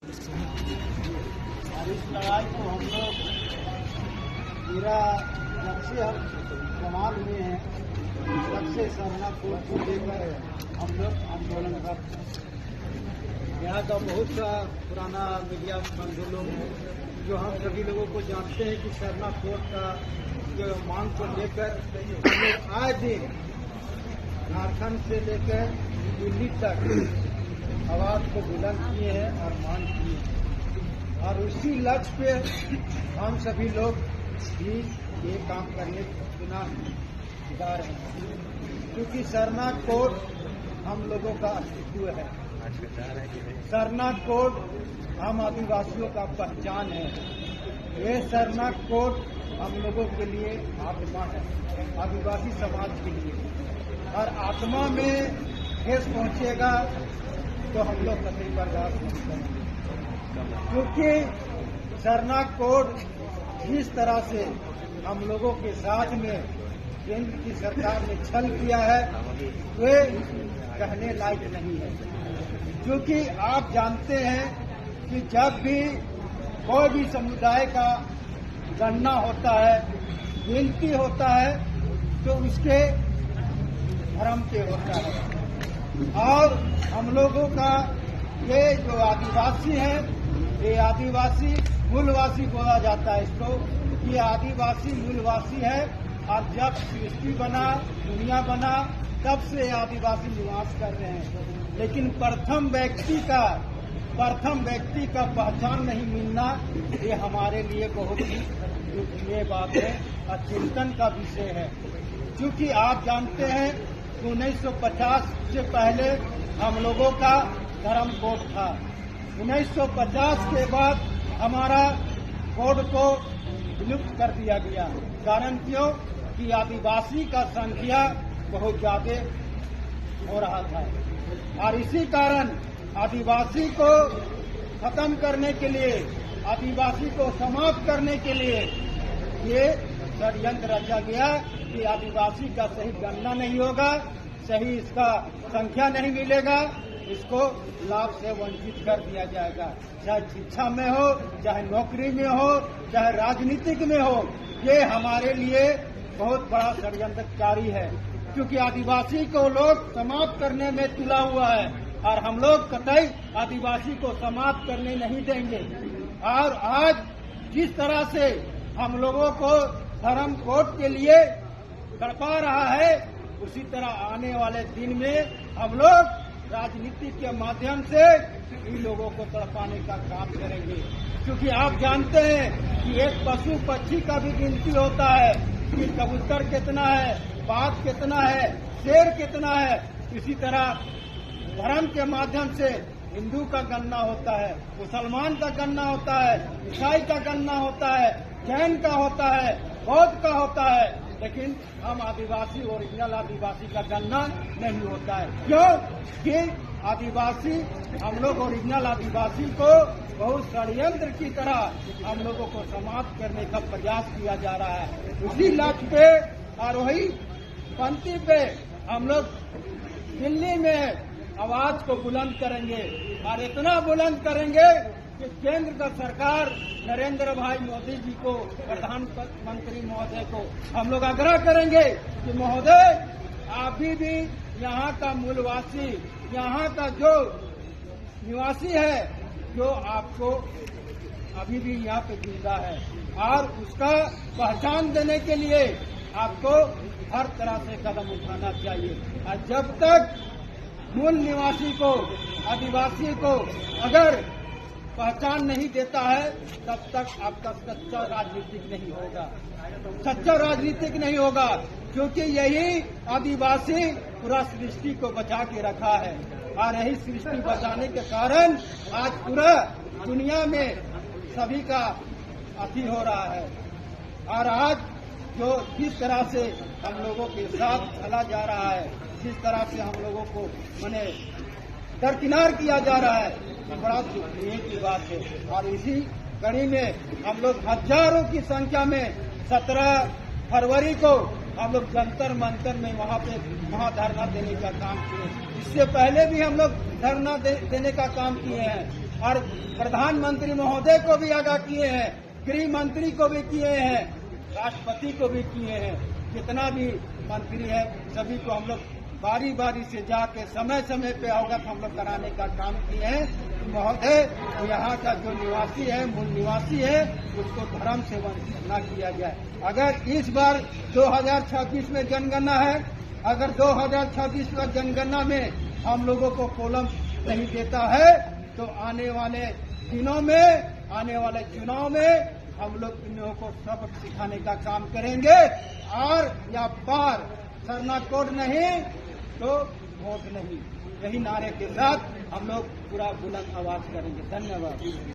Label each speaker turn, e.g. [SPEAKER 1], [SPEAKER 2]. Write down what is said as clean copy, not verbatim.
[SPEAKER 1] और इस लड़ाई को हम लोग पूरा जब से हम समाज में हैं तब से सरना कोर्ट को लेकर हम लोग आंदोलन करते हैं। यहाँ का बहुत सा पुराना मीडिया बंधु लोग हैं जो हम सभी लोगों को जानते हैं कि सरना कोर्ट का जो मांग को लेकर हम लोग आए दिन झारखंड से लेकर दिल्ली तक आवाज को बुलंद किए हैं और मांग किए हैं और उसी लक्ष्य पे हम सभी लोग भी ये काम करने चुना जा रहे हैं, क्योंकि सरना कोर्ट हम लोगों का अस्तित्व है। सरना कोर्ट हम आदिवासियों का पहचान है। ये सरना कोर्ट हम लोगों के लिए आत्मा है, आदिवासी समाज के लिए। और आत्मा में ठेस पहुंचेगा तो हम लोग कतई बर्दाश्त नहीं करेंगे, क्योंकि सरना कोर्ट जिस तरह से हम लोगों के साथ में केंद्र की सरकार ने छल किया है वे कहने लायक नहीं है। क्योंकि आप जानते हैं कि जब भी कोई भी समुदाय का गणना होता है, गिनती होता है, तो उसके धर्म पे होता है। और हम लोगों का ये जो आदिवासी है, ये आदिवासी मूलवासी बोला जाता है इसको, ये आदिवासी मूलवासी है। और जब सृष्टि बना, दुनिया बना, तब से आदिवासी निवास कर रहे हैं। लेकिन प्रथम व्यक्ति का पहचान नहीं मिलना, ये हमारे लिए बहुत ही दुखनीय बात है और चिंतन का विषय है। क्योंकि आप जानते हैं 1950 से पहले हम लोगों का धर्म कोड था। 1950 के बाद हमारा कोड को विलुप्त कर दिया गया। कारण क्यों? कि आदिवासी का संख्या बहुत ज्यादा हो रहा था और इसी कारण आदिवासी को खत्म करने के लिए, आदिवासी को समाप्त करने के लिए ये षड्यंत्र रचा गया कि आदिवासी का सही गणना नहीं होगा, सही इसका संख्या नहीं मिलेगा, इसको लाभ से वंचित कर दिया जाएगा। चाहे शिक्षा में हो, चाहे नौकरी में हो, चाहे राजनीतिक में हो, ये हमारे लिए बहुत बड़ा षड्यंत्रकारी है। क्योंकि आदिवासी को लोग समाप्त करने में तुला हुआ है और हम लोग कतई आदिवासी को समाप्त करने नहीं देंगे। और आज जिस तरह से हम लोगों को धर्म कोड के लिए तड़पा रहा है, उसी तरह आने वाले दिन में हम लोग राजनीति के माध्यम से इन लोगों को तड़पाने का काम करेंगे। क्योंकि आप जानते हैं कि एक पशु पक्षी का भी गिनती होता है कि कबूतर कितना है, बाघ कितना है, शेर कितना है। इसी तरह धर्म के माध्यम से हिंदू का गणना होता है, मुसलमान का गणना होता है, ईसाई का गणना होता है, जैन का होता है, बौद्ध का होता है। लेकिन हम आदिवासी, ओरिजिनल आदिवासी का गणना नहीं होता है। क्यों? कि आदिवासी, हम लोग ओरिजिनल आदिवासी को बहुत षड्यंत्र की तरह हम लोगों को समाप्त करने का प्रयास किया जा रहा है। उसी लक्ष्य पे और वही पंक्ति पे हम लोग दिल्ली में आवाज को बुलंद करेंगे और इतना बुलंद करेंगे कि केंद्र का सरकार नरेंद्र भाई मोदी जी को, प्रधानमंत्री महोदय को हम लोग आग्रह करेंगे कि महोदय, अभी भी यहाँ का मूलवासी, यहाँ का जो निवासी है, जो आपको अभी भी यहाँ पे जिंदा है और उसका पहचान देने के लिए आपको हर तरह से कदम उठाना चाहिए। और जब तक मूल निवासी को, आदिवासी को अगर पहचान नहीं देता है, तब तक आपका सच्चा राजनीतिक नहीं होगा, सच्चा राजनीतिक नहीं होगा। क्योंकि यही आदिवासी पूरा सृष्टि को बचा के रखा है और यही सृष्टि बचाने के कारण आज पूरा दुनिया में सभी का अति हो रहा है। और आज जो जिस तरह से हम लोगों के साथ चला जा रहा है, जिस तरह से हम लोगों को माने दरकिनार किया जा रहा है, तो बड़ा दुखनीय की बात है। और इसी कड़ी में हम लोग हजारों की संख्या में 17 फरवरी को हम लोग जंतर मंतर में वहाँ धरना देने का काम किए। इससे पहले भी हम लोग धरना देने का काम किए हैं और प्रधानमंत्री महोदय को भी आगाह किए हैं, गृह मंत्री को भी किए हैं, राष्ट्रपति को भी किए हैं। जितना भी मंत्री है सभी को हम लोग बारी बारी से जाके समय समय पे अवगत हम लोग कराने का काम किए हैं। महोदय यहाँ का जो निवासी है, मूल निवासी है, उसको धर्म से वंचित न किया जाए। अगर इस बार 2026 में जनगणना है, अगर 2026 में जनगणना में हम लोगों को कॉलम नहीं देता है तो आने वाले दिनों में, आने वाले चुनाव में हम लोग इन लोगों को सबक सिखाने का काम करेंगे। और या पार, सरना कोड नहीं तो वोट नहीं, यही नारे के साथ हम लोग पूरा बुलंद आवाज करेंगे। धन्यवाद।